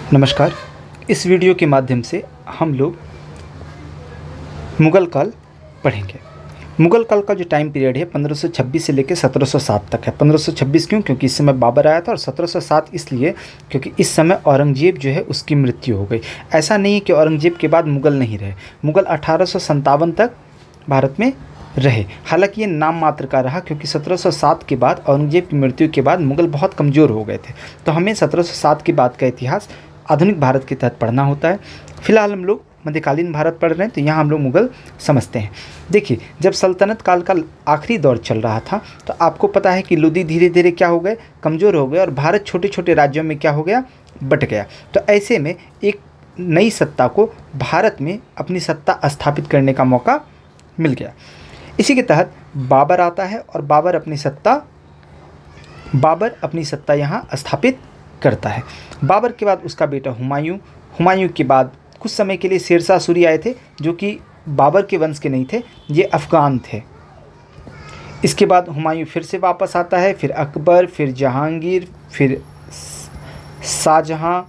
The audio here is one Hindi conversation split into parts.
नमस्कार। इस वीडियो के माध्यम से हम लोग मुग़ल काल पढ़ेंगे। मुग़ल काल का जो टाइम पीरियड है 1526 से लेकर 1707 तक है। 1526 क्यों? क्योंकि इस समय बाबर आया था, और 1707 इसलिए क्योंकि इस समय औरंगजेब जो है उसकी मृत्यु हो गई। ऐसा नहीं है कि औरंगजेब के बाद मुग़ल नहीं रहे, मुग़ल 1857 तक भारत में रहे। हालांकि ये नाम मात्र का रहा, क्योंकि 1707 के बाद औरंगजेब की मृत्यु के बाद मुग़ल बहुत कमज़ोर हो गए थे। तो हमें 1707 के बाद का इतिहास आधुनिक भारत के तहत पढ़ना होता है। फिलहाल हम लोग मध्यकालीन भारत पढ़ रहे हैं, तो यहाँ हम लोग मुग़ल समझते हैं। देखिए, जब सल्तनत काल का आखिरी दौर चल रहा था तो आपको पता है कि लोदी धीरे धीरे क्या हो गए, कमज़ोर हो गए, और भारत छोटे छोटे राज्यों में क्या हो गया, बट गया। तो ऐसे में एक नई सत्ता को भारत में अपनी सत्ता स्थापित करने का मौका मिल गया। इसी के तहत बाबर आता है और बाबर अपनी सत्ता यहाँ स्थापित करता है। बाबर के बाद उसका बेटा हुमायूं के बाद कुछ समय के लिए शेरशाह सूरी आए थे, जो कि बाबर के वंश के नहीं थे, ये अफ़गान थे। इसके बाद हुमायूं फिर से वापस आता है, फिर अकबर, फिर जहांगीर, फिर शाहजहां,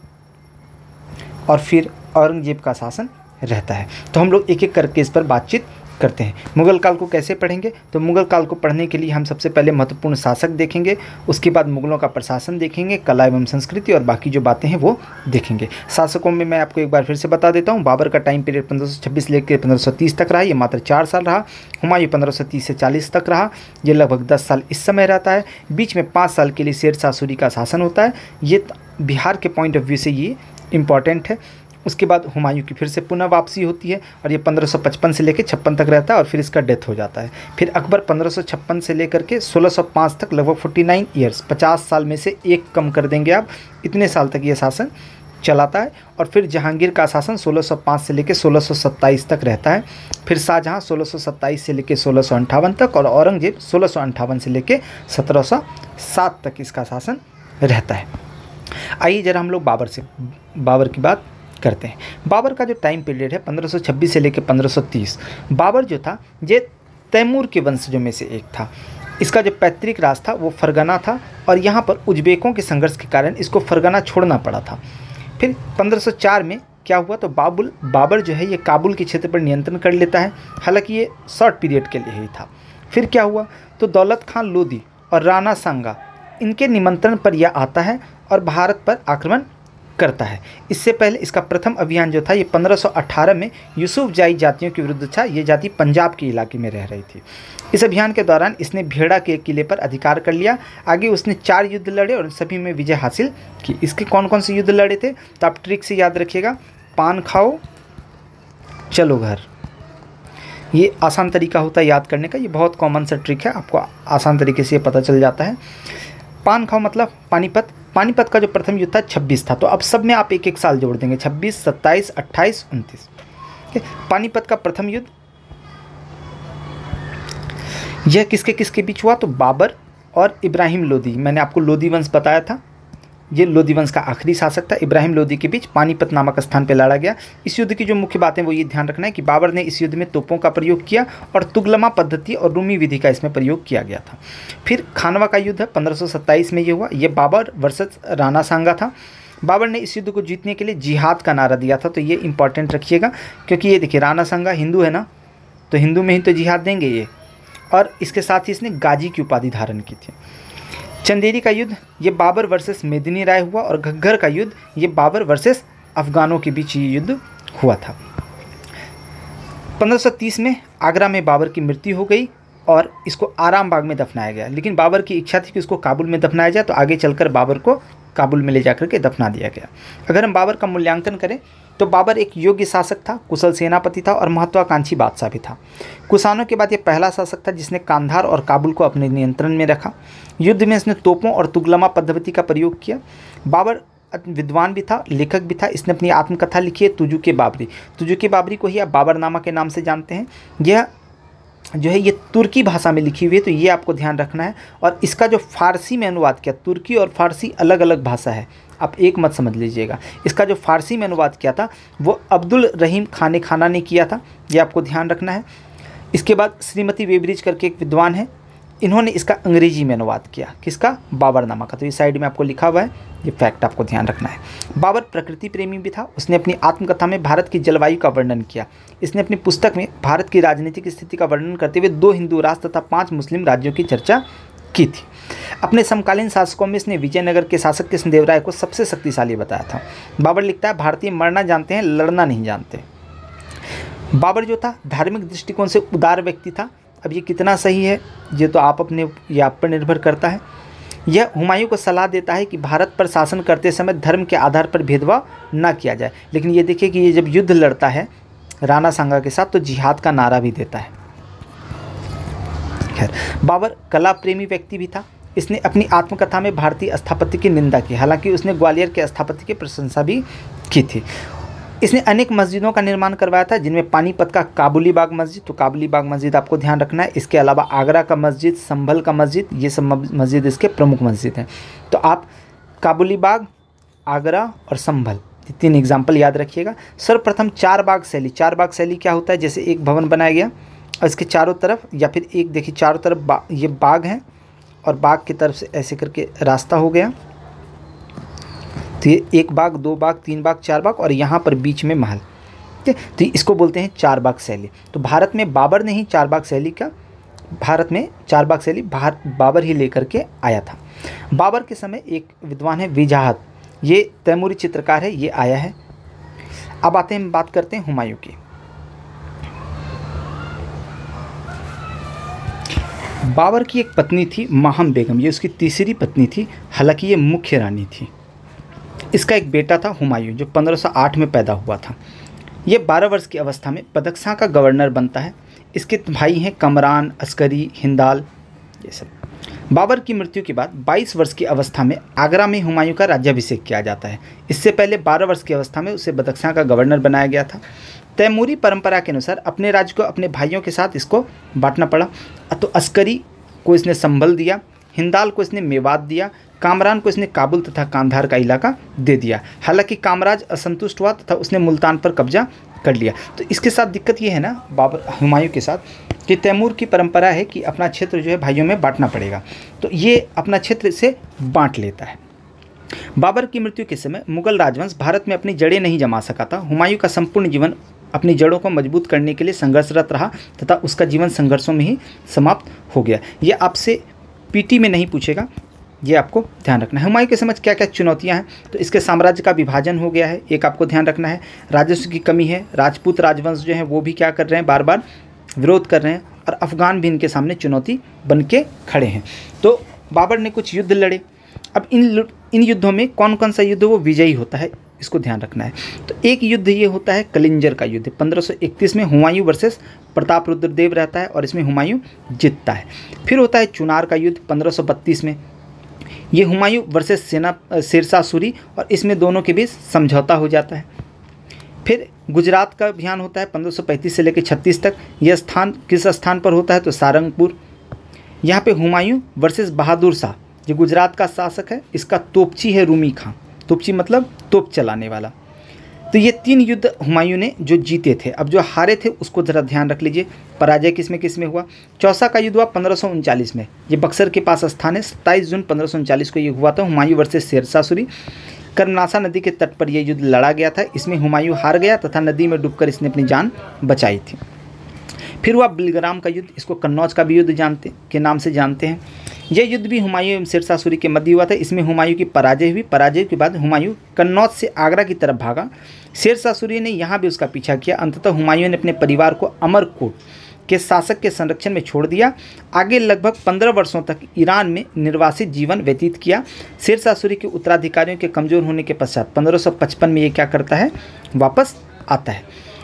और फिर औरंगजेब का शासन रहता है। तो हम लोग एक एक करके इस पर बातचीत करते हैं। मुग़ल काल को कैसे पढ़ेंगे? तो मुग़ल काल को पढ़ने के लिए हम सबसे पहले महत्वपूर्ण शासक देखेंगे, उसके बाद मुग़लों का प्रशासन देखेंगे, कला एवं संस्कृति, और बाकी जो बातें हैं वो देखेंगे। शासकों में मैं आपको एक बार फिर से बता देता हूँ। बाबर का टाइम पीरियड 1526 लेकर 1530 तक रहा, ये मात्र 4 साल रहा। हुमायूं 1530 से 40 तक रहा, ये लगभग 10 साल इस समय रहता है। बीच में 5 साल के लिए शेरशाह सूरी का शासन होता है, ये बिहार के पॉइंट ऑफ व्यू से ये इम्पॉर्टेंट है। उसके बाद हुमायूं की फिर से पुनः वापसी होती है, और ये 1555 से लेकर 56 तक रहता है, और फिर इसका डेथ हो जाता है। फिर अकबर 1556 से लेकर के 1605 तक, लगभग 49 ईयर्स, 50 साल में से एक कम कर देंगे आप, इतने साल तक ये शासन चलाता है। और फिर जहांगीर का शासन 1605 से लेकर 1627 तक रहता है। फिर शाहजहां 1627 से लेकर 1658 तक, और औरंगजेब 1658 से लेकर 1707 तक इसका शासन रहता है। आइए जरा हम लोग बाबर की बात करते हैं। बाबर का जो टाइम पीरियड है 1526 से लेकर 1530। बाबर जो था ये तैमूर के वंशजों में से एक था। इसका जो पैतृक राज था वो फरगना था, और यहाँ पर उज्बेकों के संघर्ष के कारण इसको फरगना छोड़ना पड़ा था। फिर 1504 में क्या हुआ, तो बाबर जो है ये काबुल के क्षेत्र पर नियंत्रण कर लेता है। हालांकि ये शॉर्ट पीरियड के लिए ही था। फिर क्या हुआ, तो दौलत खान लोदी और राणा सांगा, इनके निमंत्रण पर यह आता है और भारत पर आक्रमण करता है। इससे पहले इसका प्रथम अभियान जो था ये 1518 में यूसुफजाई जातियों के विरुद्ध था। ये जाति पंजाब के इलाके में रह रही थी। इस अभियान के दौरान इसने भेड़ा के किले पर अधिकार कर लिया। आगे उसने 4 युद्ध लड़े और सभी में विजय हासिल की। इसके कौन कौन से युद्ध लड़े थे, तो आप ट्रिक से याद रखिएगा। पान खाओ चलो घर, ये आसान तरीका होता है याद करने का, ये बहुत कॉमन सा ट्रिक है, आपको आसान तरीके से ये पता चल जाता है। पान खाओ मतलब पानीपत का जो प्रथम युद्ध था 26 था, तो अब सब में आप एक एक साल जोड़ देंगे, 26, 27, 28, 29। पानीपत का प्रथम युद्ध यह किसके बीच हुआ, तो बाबर और इब्राहिम लोदी, मैंने आपको लोदी वंश बताया था, ये लोदी वंश का आखिरी शासक था। इब्राहिम लोदी के बीच पानीपत नामक स्थान पर लड़ा गया। इस युद्ध की जो मुख्य बातें वो ये ध्यान रखना है कि बाबर ने इस युद्ध में तोपों का प्रयोग किया, और तुगलमा पद्धति और रूमी विधि का इसमें प्रयोग किया गया था। फिर खानवा का युद्ध है 1527 में ये हुआ, ये बाबर वर्सेस राणा सांगा था। बाबर ने इस युद्ध को जीतने के लिए जिहाद का नारा दिया था, तो ये इंपॉर्टेंट रखिएगा, क्योंकि ये देखिए राणा सांगा हिंदू है ना, तो हिंदू में ही तो जिहाद देंगे ये, और इसके साथ ही इसने गाजी की उपाधि धारण की थी। चंदेरी का युद्ध ये बाबर वर्सेस मेदिनी राय हुआ, और घग्गर का युद्ध ये बाबर वर्सेस अफगानों के बीच ये युद्ध हुआ था। 1530 में आगरा में बाबर की मृत्यु हो गई और इसको आराम बाग में दफनाया गया, लेकिन बाबर की इच्छा थी कि इसको काबुल में दफनाया जाए, तो आगे चलकर बाबर को काबुल में ले जाकर के दफना दिया गया। अगर हम बाबर का मूल्यांकन करें तो बाबर एक योग्य शासक था, कुशल सेनापति था, और महत्वाकांक्षी बादशाह भी था। कुषाणों के बाद ये पहला शासक था जिसने कांधार और काबुल को अपने नियंत्रण में रखा। युद्ध में इसने तोपों और तुगलमा पद्धति का प्रयोग किया। बाबर विद्वान भी था, लेखक भी था। इसने अपनी आत्मकथा लिखी है तुजुक-ए बाबरी को ही आप बाबरनामा के नाम से जानते हैं। यह जो है ये तुर्की भाषा में लिखी हुई है, तो ये आपको ध्यान रखना है। और इसका जो फारसी में अनुवाद किया, तुर्की और फारसी अलग अलग भाषा है, आप एक मत समझ लीजिएगा। इसका जो फारसी में अनुवाद किया था वो अब्दुल रहीम खाना ने किया था, ये आपको ध्यान रखना है। इसके बाद श्रीमती वेब्रिज करके एक विद्वान है, इन्होंने इसका अंग्रेजी में अनुवाद किया, किसका? बाबरनामा का। तो ये साइड में आपको लिखा हुआ है, ये फैक्ट आपको ध्यान रखना है। बाबर प्रकृति प्रेमी भी था। उसने अपनी आत्मकथा में भारत की जलवायु का वर्णन किया। इसने अपनी पुस्तक में भारत की राजनीतिक स्थिति का वर्णन करते हुए 2 हिंदू राष्ट्र तथा 5 मुस्लिम राज्यों की चर्चा की थी। अपने समकालीन शासकों में इसने विजयनगर के शासक कृष्णदेवराय को सबसे शक्तिशाली बताया था। बाबर लिखता है, भारतीय मरना जानते हैं, लड़ना नहीं जानते। बाबर जो था धार्मिक दृष्टिकोण से उदार व्यक्ति था। अब ये कितना सही है ये तो आप पर निर्भर करता है। यह हुमायूं को सलाह देता है कि भारत पर शासन करते समय धर्म के आधार पर भेदभाव न किया जाए। लेकिन ये देखिए कि ये जब युद्ध लड़ता है राणा सांगा के साथ तो जिहाद का नारा भी देता है। खैर, बाबर कला प्रेमी व्यक्ति भी था। इसने अपनी आत्मकथा में भारतीय स्थापत्य की निंदा की, हालांकि उसने ग्वालियर के स्थापत्य की प्रशंसा भी की थी। इसने अनेक मस्जिदों का निर्माण करवाया था, जिनमें पानीपत का काबुली बाग मस्जिद, तो काबुली बाग मस्जिद आपको ध्यान रखना है। इसके अलावा आगरा का मस्जिद, संभल का मस्जिद, ये सब मस्जिद इसके प्रमुख मस्जिद हैं। तो आप काबुली बाग, आगरा और संभल, ये 3 एग्जाम्पल याद रखिएगा। सर्वप्रथम 4 बाग शैली। 4 बाग शैली क्या होता है? जैसे एक भवन बनाया गया और इसके चारों तरफ, या फिर एक देखिए चारों तरफ ये बाग हैं और बाग की तरफ से ऐसे करके रास्ता हो गया, तो ये 1 बाग, 2 बाग, 3 बाग, 4 बाग और यहाँ पर बीच में महल। ठीक है, तो इसको बोलते हैं 4 बाग शैली। तो भारत में बाबर ने ही 4 बाग शैली का, भारत में 4 बाग शैली बाबर ही लेकर के आया था। बाबर के समय एक विद्वान है विजाहत, ये तैमूरी चित्रकार है, ये आया है। अब आते हैं, बात करते हैं हुमायूं की। बाबर की एक पत्नी थी माहम बेगम, ये उसकी तीसरी पत्नी थी, हालांकि ये मुख्य रानी थी। इसका एक बेटा था हुमायूं जो 1508 में पैदा हुआ था। ये 12 वर्ष की अवस्था में बदख्शां का गवर्नर बनता है। इसके भाई हैं कमरान, अस्करी, हिंदाल, ये सब। बाबर की मृत्यु के बाद 22 वर्ष की अवस्था में आगरा में हुमायूं का राज्याभिषेक किया जाता है। इससे पहले 12 वर्ष की अवस्था में उसे बदख्शां का गवर्नर बनाया गया था। तैमूरी परंपरा के अनुसार अपने राज्य को अपने भाइयों के साथ इसको बांटना पड़ा। तो अस्करी को इसने संभल दिया, हिंदाल को इसने मेवात दिया, कामरान को इसने काबुल तथा कांधार का इलाका दे दिया। हालांकि कामराज असंतुष्ट हुआ तथा उसने मुल्तान पर कब्जा कर लिया। तो इसके साथ दिक्कत ये है ना बाबर हुमायूं के साथ कि तैमूर की परंपरा है कि अपना क्षेत्र जो है भाइयों में बांटना पड़ेगा, तो ये अपना क्षेत्र से बांट लेता है। बाबर की मृत्यु के समय मुगल राजवंश भारत में अपनी जड़ें नहीं जमा सका था। हुमायूं का संपूर्ण जीवन अपनी जड़ों को मजबूत करने के लिए संघर्षरत रहा तथा उसका जीवन संघर्षों में ही समाप्त हो गया। ये आपसे पीटी में नहीं पूछेगा, ये आपको ध्यान रखना है। हुमायूं के समय क्या क्या चुनौतियां हैं? तो इसके साम्राज्य का विभाजन हो गया है, एक आपको ध्यान रखना है। राजस्व की कमी है, राजपूत राजवंश जो है वो भी क्या कर रहे हैं, बार बार विरोध कर रहे हैं, और अफगान भी इनके सामने चुनौती बन के खड़े हैं। तो बाबर ने कुछ युद्ध लड़े। अब इन युद्धों में कौन कौन सा युद्ध वो विजयी होता है, इसको ध्यान रखना है। तो एक युद्ध ये होता है कलिंजर का युद्ध, 1531 में हुमायूं वर्सेस प्रताप रुद्रदेव रहता है और इसमें हुमायूं जीतता है। फिर होता है चुनार का युद्ध 1532 में, ये हुमायूं वर्सेस शेरशाह सूरी और इसमें दोनों के बीच समझौता हो जाता है। फिर गुजरात का अभियान होता है 1535 से लेकर 36 तक। यह स्थान किस स्थान पर होता है? तो सारंगपुर। यहाँ पे हुमायूं वर्सेस बहादुर शाह, जो गुजरात का शासक है, इसका तोपची है रूमी खां। तोपची मतलब तोप चलाने वाला। तो ये 3 युद्ध हुमायूं ने जो जीते थे। अब जो हारे थे उसको ज़रा ध्यान रख लीजिए, पराजय किस में हुआ। चौसा का युद्ध हुआ 1539 में, ये बक्सर के पास स्थान है। 27 जून 1539 को ये हुआ था, हुमायूं वर्सेस शेरशाह सूरी। कर्मनासा नदी के तट पर यह युद्ध लड़ा गया था। इसमें हुमायूं हार गया तथा नदी में डूबकर इसने अपनी जान बचाई थी। फिर हुआ बिलग्राम का युद्ध, इसको कन्नौज का भी युद्ध के नाम से जानते हैं। यह युद्ध भी हुमायूं एवं शेरशाह सूरी के मध्य हुआ था। इसमें हुमायूं की पराजय हुई। पराजय के बाद हुमायूं कन्नौज से आगरा की तरफ भागा। शेरशाह सूरी ने यहाँ भी उसका पीछा किया। अंततः हुमायूं ने अपने परिवार को अमरकोट के शासक के संरक्षण में छोड़ दिया। आगे लगभग 15 वर्षों तक ईरान में निर्वासित जीवन व्यतीत किया। शेरशाह सूरी के उत्तराधिकारियों के कमज़ोर होने के पश्चात 1555 में ये क्या करता है, वापस आता है।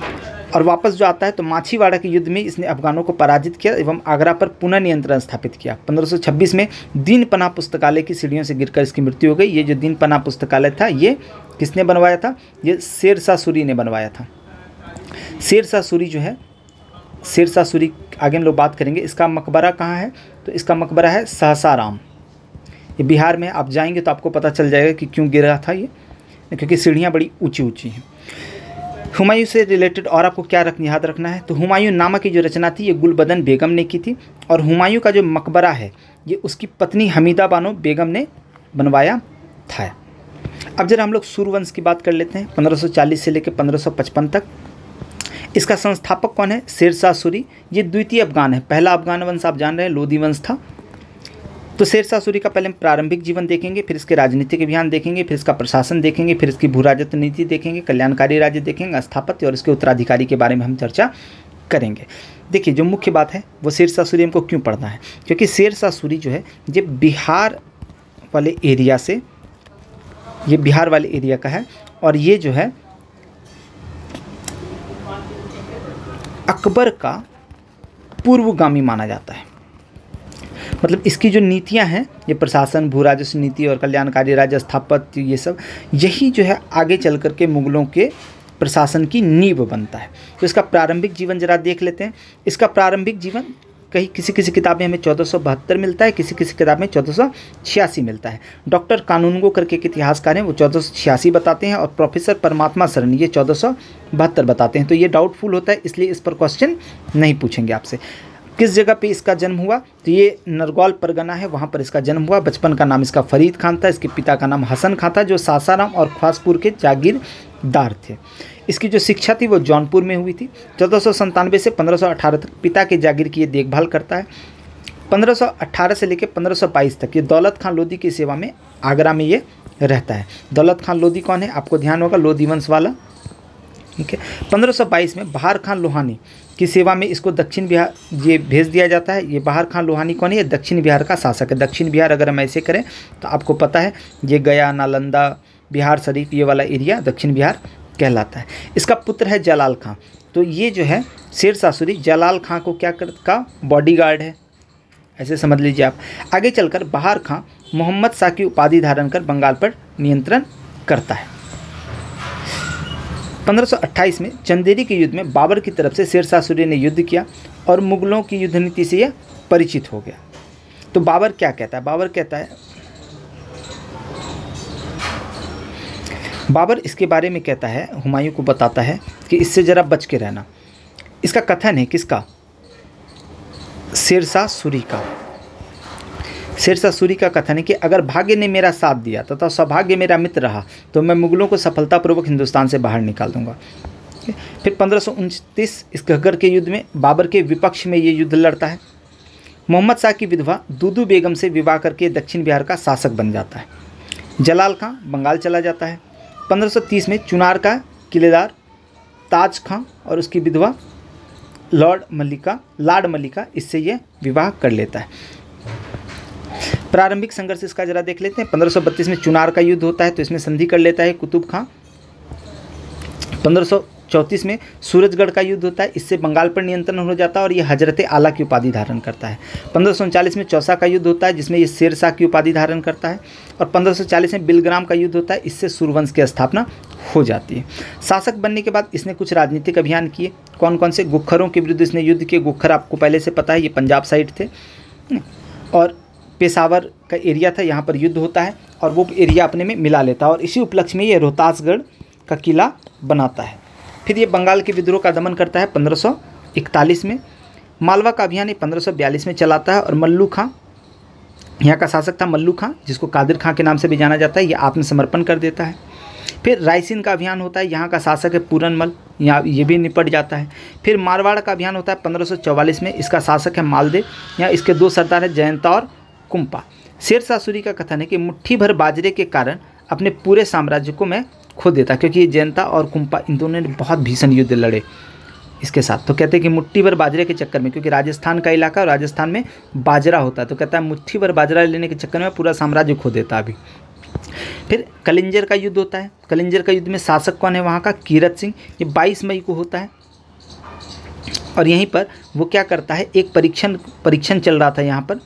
और वापस जो आता है तो माछीवाड़ा के युद्ध में इसने अफगानों को पराजित किया एवं आगरा पर पुनः नियंत्रण स्थापित किया। 1526 में दीन पनाह पुस्तकालय की सीढ़ियों से गिरकर इसकी मृत्यु हो गई। ये जो दीन पनाह पुस्तकालय था ये किसने बनवाया था? ये शेरशाह सूरी ने बनवाया था। शेरशाह सूरी जो है, शेरशाह सूरी आगे हम लोग बात करेंगे। इसका मकबरा कहाँ है? तो इसका मकबरा है सहसाराम, ये बिहार में। आप जाएंगे तो आपको पता चल जाएगा कि क्यों गिरा था ये, क्योंकि सीढ़ियाँ बड़ी ऊंची ऊंची हैं। हुमायूं से रिलेटेड और आपको क्या याद रखना है, तो हुमायूं नामा की जो रचना थी ये गुलबदन बेगम ने की थी, और हुमायूं का जो मकबरा है ये उसकी पत्नी हमीदा बानो बेगम ने बनवाया था। अब जरा हम लोग सूर्यवंश की बात कर लेते हैं, 1540 से लेकर 1555 तक। इसका संस्थापक कौन है? शेरशाह सूरी। ये द्वितीय अफगान है, पहला अफगान वंश आप जान रहे हैं लोधी वंश था। तो शेरशाह सूरी का पहले हम प्रारंभिक जीवन देखेंगे, फिर इसके राजनीतिक अभियान देखेंगे, फिर इसका प्रशासन देखेंगे, फिर इसकी भूराजत्व नीति देखेंगे, कल्याणकारी राज्य देखेंगे, स्थापत्य और इसके उत्तराधिकारी के बारे में हम चर्चा करेंगे। देखिए जो मुख्य बात है वो शेरशाह सूरी हमको क्यों पढ़ना है, क्योंकि शेरशाह सूरी जो है ये बिहार वाले एरिया से, ये बिहार वाले एरिया का है, और ये जो है अकबर का पूर्वगामी माना जाता है। मतलब इसकी जो नीतियां हैं, ये प्रशासन, भू राजस्व नीति और कल्याणकारी राज्य स्थापत्य, ये सब यही जो है आगे चल कर के मुगलों के प्रशासन की नींव बनता है। तो इसका प्रारंभिक जीवन जरा देख लेते हैं। इसका प्रारंभिक जीवन कहीं किसी किसी किताब में हमें 1472 मिलता है, किसी किसी किताब में 1486 मिलता है। डॉक्टर कानूनगो करके एक इतिहासकार हैं, वो 1486 बताते हैं, और प्रोफेसर परमात्मा शरण ये 1472 बताते हैं। तो ये डाउटफुल होता है, इसलिए इस पर क्वेश्चन नहीं पूछेंगे आपसे। किस जगह पे इसका जन्म हुआ, तो ये नरगौल परगना है, वहाँ पर इसका जन्म हुआ। बचपन का नाम इसका फरीद खान था, इसके पिता का नाम हसन खान था, जो सासाराम और ख्वासपुर के जागीरदार थे। इसकी जो शिक्षा थी वो जौनपुर में हुई थी। 1497 से 1518 तक पिता के जागीर की ये देखभाल करता है। 1518 से लेकर 1522 तक ये दौलत खान लोधी की सेवा में आगरा में ये रहता है। दौलत खान लोधी कौन है, आपको ध्यान होगा, लोधी वंश वाला, ठीक है। 1522 में बहार खान लोहानी की सेवा में इसको दक्षिण बिहार ये भेज दिया जाता है। ये बहार खान लोहानी कौन है, ये दक्षिण बिहार का शासक है। दक्षिण बिहार अगर हम ऐसे करें तो आपको पता है ये गया, नालंदा, बिहार शरीफ, ये वाला एरिया दक्षिण बिहार कहलाता है। इसका पुत्र है जलाल खां। तो ये जो है शेरशाह सूरी जलाल खां को क्या का बॉडीगार्ड है, ऐसे समझ लीजिए आप। आगे चलकर बहार खां मोहम्मद शाह की उपाधि धारण कर बंगाल पर नियंत्रण करता है। 1528 में चंदेरी के युद्ध में बाबर की तरफ से शेरशाह सूरी ने युद्ध किया और मुगलों की युद्ध नीति से यह परिचित हो गया। तो बाबर क्या कहता है, बाबर कहता है, बाबर इसके बारे में कहता है, हुमायूं को बताता है कि इससे ज़रा बच के रहना। इसका कथन है किसका, शेरशाह सूरी का। शेरशाह सूरी का कथन है कि अगर भाग्य ने मेरा साथ दिया तथा सौभाग्य मेरा मित्र रहा तो मैं मुगलों को सफलतापूर्वक हिंदुस्तान से बाहर निकाल दूंगा। फिर 1529 इस घग्गर के युद्ध में बाबर के विपक्ष में ये युद्ध लड़ता है। मोहम्मद शाह की विधवा दूदू बेगम से विवाह करके दक्षिण बिहार का शासक बन जाता है। जलाल खां बंगाल चला जाता है। 1530 में चुनार का किलेदार ताज खां और उसकी विधवा लाड मल्लिका इससे ये विवाह कर लेता है। प्रारंभिक संघर्ष इसका जरा देख लेते हैं। 1532 में चुनार का युद्ध होता है, तो इसमें संधि कर लेता है कुतुब खां। 1534 में सूरजगढ़ का युद्ध होता है, इससे बंगाल पर नियंत्रण हो जाता है और ये हजरत आला की उपाधि धारण करता है। 1539 में चौसा का युद्ध होता है, जिसमें ये शेरशाह की उपाधि धारण करता है, और 1540 में बिलग्राम का युद्ध होता है, इससे सूर्यवंश की स्थापना हो जाती है। शासक बनने के बाद इसने कुछ राजनीतिक अभियान किए। कौन कौन से? गुख्खरों के विरुद्ध इसने युद्ध किए। गुख्खर आपको पहले से पता है, ये पंजाब साइड थे, और पेशावर का एरिया था, यहाँ पर युद्ध होता है और वो एरिया अपने में मिला लेता है, और इसी उपलक्ष्य में ये रोहतासगढ़ का किला बनाता है। फिर ये बंगाल के विद्रोह का दमन करता है 1541 में। मालवा का अभियान ये 1542 में चलाता है, और मल्लू खां यहाँ का शासक था। मल्लू खां, जिसको कादिर खां के नाम से भी जाना जाता है, ये आत्मसमर्पण कर देता है। फिर रायसीन का अभियान होता है, यहाँ का शासक है पूरनमल, यहाँ ये भी निपट जाता है। फिर मारवाड़ का अभियान होता है 1544 में, इसका शासक है मालदे, यहाँ इसके दो सरदार हैं जयंता और कुंपा। शेरशाह सूरी का कथन है कि मुट्ठी भर बाजरे के कारण अपने पूरे साम्राज्य को मैं खो देता, क्योंकि ये जयंता और कुंपा इन दोनों ने बहुत भीषण युद्ध लड़े इसके साथ। तो कहते हैं कि मुट्ठी भर बाजरे के चक्कर में, क्योंकि राजस्थान का इलाका और राजस्थान में बाजरा होता है, तो कहता है मुट्ठी भर बाजरा लेने के चक्कर में पूरा साम्राज्य खो देता अभी। फिर कलिंजर का युद्ध होता है। कलिंजर का युद्ध में शासक कौन है वहाँ का? कीरत सिंह। ये 22 मई को होता है, और यहीं पर वो क्या करता है, एक परीक्षण चल रहा था यहाँ पर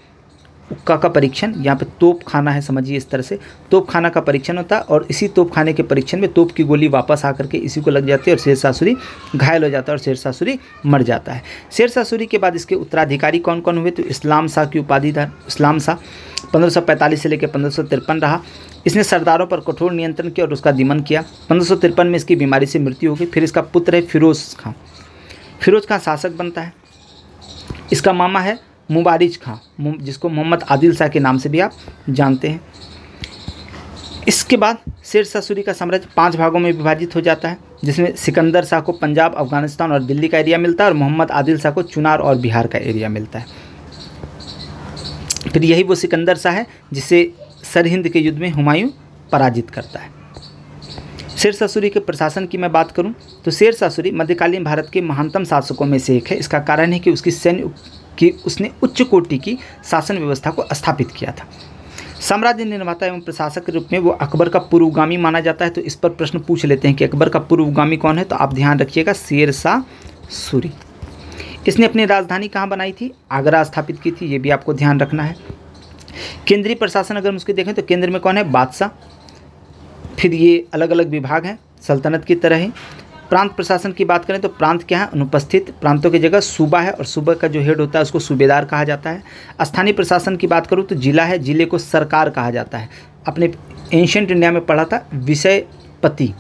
उक्का का परीक्षण, यहाँ पे तोप खाना है, समझिए इस तरह से तोप खाना का परीक्षण होता है और इसी तोप खाने के परीक्षण में तोप की गोली वापस आकर के इसी को लग जाती है और शेरशाह सूरी घायल हो जाता है और शेरशाह सूरी मर जाता है। शेरशाह सूरी के बाद इसके उत्तराधिकारी कौन कौन हुए, तो इस्लाम शाह की उपाधिधार इस्लाम शाह 1545 से लेकर 1553 रहा। इसने सरदारों पर कठोर नियंत्रण किया और उसका दमन किया। 1553 में इसकी बीमारी से मृत्यु हो गई। फिर इसका पुत्र है फिरोज खां। फिरोज खां शासक बनता है। इसका मामा है मुबारिज खां, जिसको मोहम्मद आदिल शाह के नाम से भी आप जानते हैं। इसके बाद शेरशाह सूरी का साम्राज्य 5 भागों में विभाजित हो जाता है, जिसमें सिकंदर शाह को पंजाब, अफगानिस्तान और दिल्ली का एरिया मिलता है और मोहम्मद आदिल शाह को चुनार और बिहार का एरिया मिलता है। फिर यही वो सिकंदर शाह है जिसे सरहिंद के युद्ध में हुमायूं पराजित करता है। शेरशाह सूरी के प्रशासन की मैं बात करूं तो शेरशाह सूरी मध्यकालीन भारत के महानतम शासकों में से एक है। इसका कारण है कि उसने उच्च कोटि की शासन व्यवस्था को स्थापित किया था। साम्राज्य निर्माता एवं प्रशासक के रूप में वो अकबर का पूर्वगामी माना जाता है। तो इस पर प्रश्न पूछ लेते हैं कि अकबर का पूर्वगामी कौन है, तो आप ध्यान रखिएगा शेरशाह सूरी। इसने अपनी राजधानी कहाँ बनाई थी, आगरा स्थापित की थी, ये भी आपको ध्यान रखना है। केंद्रीय प्रशासन अगर हम उसके देखें तो केंद्र में कौन है, बादशाह। फिर ये अलग अलग विभाग हैं सल्तनत की तरह ही। प्रांत प्रशासन की बात करें तो प्रांत क्या है, अनुपस्थित। प्रांतों की जगह सूबा है और सूबा का जो हेड होता है उसको सूबेदार कहा जाता है। स्थानीय प्रशासन की बात करूँ तो जिला है, जिले को सरकार कहा जाता है। अपने एंशिएंट इंडिया में पढ़ा था विषयपति,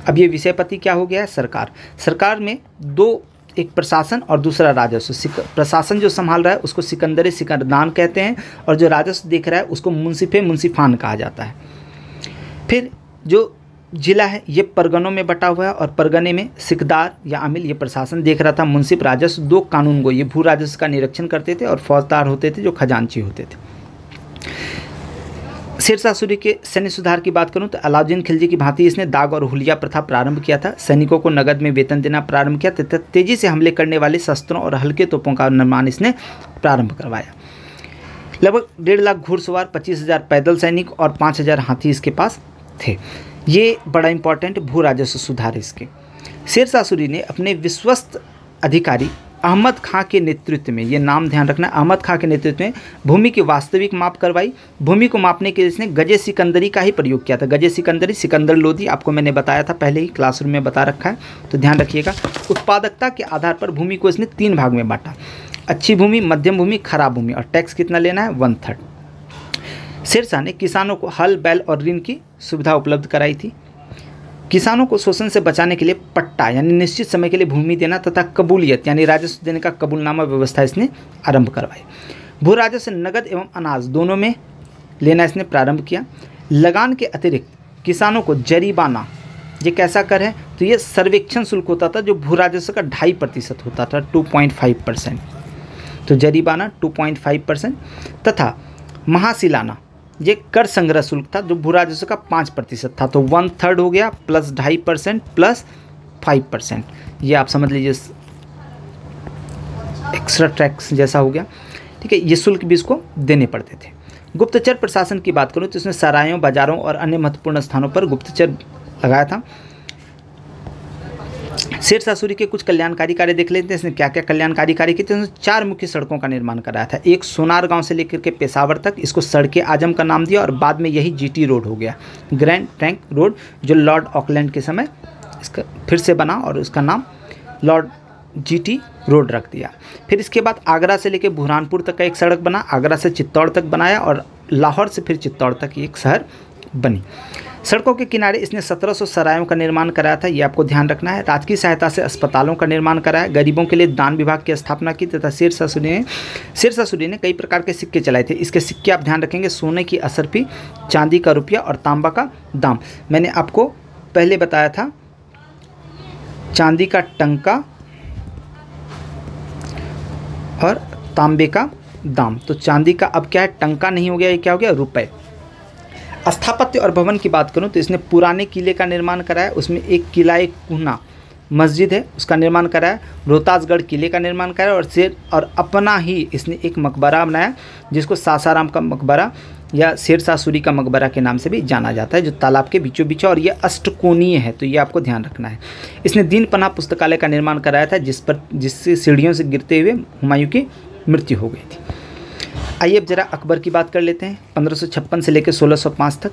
अब ये विषयपति क्या हो गया है, सरकार। सरकार में दो, एक प्रशासन और दूसरा राजस्व। प्रशासन जो संभाल रहा है उसको सिकंदर सिकंदरान कहते हैं और जो राजस्व देख रहा है उसको मुंसिफे मुंसिफान कहा जाता है। फिर जो जिला है ये परगनों में बटा हुआ है और परगने में सिकदार या आमिल ये प्रशासन देख रहा था। मुंसिफ राजस्व, 2 कानूनगो ये भू राजस्व का निरीक्षण करते थे और फौजदार होते थे जो खजांची होते थे। शेरशाह सूरी के सैन्य सुधार की बात करूं तो अलाउद्दीन खिलजी की भांति इसने दाग और हुलिया प्रथा प्रारंभ किया था। सैनिकों को नगद में वेतन देना प्रारंभ किया तथा तेजी से हमले करने वाले शस्त्रों और हल्के तोपों का निर्माण इसने प्रारंभ करवाया। लगभग 1.5 लाख घुड़सवार, 25,000 पैदल सैनिक और 5,000 हाथी इसके पास थे। ये बड़ा इंपॉर्टेंट भू राजस्व सुधार इसके। शेरशाह सूरी ने अपने विश्वस्त अधिकारी अहमद खां के नेतृत्व में, ये नाम ध्यान रखना, अहमद खां के नेतृत्व में भूमि की वास्तविक माप करवाई। भूमि को मापने के लिए इसने गजे सिकंदरी का ही प्रयोग किया था। गजे सिकंदरी, सिकंदर लोदी आपको मैंने बताया था पहले ही, क्लासरूम में बता रखा है, तो ध्यान रखिएगा। उत्पादकता के आधार पर भूमि को इसने 3 भाग में बांटा, अच्छी भूमि, मध्यम भूमि, खराब भूमि, और टैक्स कितना लेना है, 1/3। शेरशाह ने किसानों को हल, बैल और ऋण की सुविधा उपलब्ध कराई थी। किसानों को शोषण से बचाने के लिए पट्टा यानी निश्चित समय के लिए भूमि देना तथा कबूलियत यानी राजस्व देने का कबूलनामा व्यवस्था इसने आरंभ करवाई। भू राजस्व नगद एवं अनाज दोनों में लेना इसने प्रारंभ किया। लगान के अतिरिक्त किसानों को जरीबाना, ये कैसा कर है, तो ये सर्वेक्षण शुल्क होता था जो भू राजस्व का 2.5% होता था, 2.5%। तो जरीबाना 2.5% तथा महासिलाना ये कर संग्रह शुल्क था जो भू राजस्व का 5% था। तो 1/3 हो गया प्लस 2.5% प्लस 5%, ये आप समझ लीजिए एक्स्ट्रा टैक्स जैसा हो गया। ठीक है, ये शुल्क भी इसको देने पड़ते थे। गुप्तचर प्रशासन की बात करूँ तो इसने सरायों, बाजारों और अन्य महत्वपूर्ण स्थानों पर गुप्तचर लगाया था। शेरशाह सूरी के कुछ कल्याणकारी कार्य देख लेते हैं। इसने क्या क्या कल्याणकारी कार्य किए थे। उसने 4 मुख्य सड़कों का निर्माण कराया था। एक सोनार गांव से लेकर के पेशावर तक, इसको सड़के आजम का नाम दिया और बाद में यही जीटी रोड हो गया, ग्रैंड ट्रंक रोड, जो लॉर्ड ऑकलैंड के समय इसका फिर से बना और उसका नाम लॉर्ड जीटी रोड रख दिया। फिर इसके बाद आगरा से लेकर बुरहानपुर तक का एक सड़क बना, आगरा से चित्तौड़ तक बनाया और लाहौर से फिर चित्तौड़ तक एक शहर बनी। सड़कों के किनारे इसने 1700 सरायों का निर्माण कराया था, ये आपको ध्यान रखना है। राजकीय सहायता से अस्पतालों का निर्माण कराया, गरीबों के लिए दान विभाग की स्थापना की तथा शेरशाह सूरी ने कई प्रकार के सिक्के चलाए थे। इसके सिक्के आप ध्यान रखेंगे, सोने की असरफी, चांदी का रुपया और तांबा का दाम। मैंने आपको पहले बताया था चांदी का टंका और तांबे का दाम। तो चांदी का अब क्या है, टंका नहीं हो गया, ये क्या हो गया, रुपए। स्थापत्य और भवन की बात करूं तो इसने पुराने किले का निर्माण कराया, उसमें एक किला, एक कुहना मस्जिद है, उसका निर्माण कराया। रोहतासगढ़ किले का निर्माण कराया और अपना ही इसने एक मकबरा बनाया जिसको सासाराम का मकबरा या शेरशाह सूरी का मकबरा के नाम से भी जाना जाता है, जो तालाब के बीचों बीच है और यह अष्टकोणीय है, तो ये आपको ध्यान रखना है। इसने दीन पनाह पुस्तकालय का निर्माण कराया था जिससे सीढ़ियों से गिरते हुए हुमायूं की मृत्यु हो गई थी। आइए अब ज़रा अकबर की बात कर लेते हैं। 1556 से लेकर 1605 तक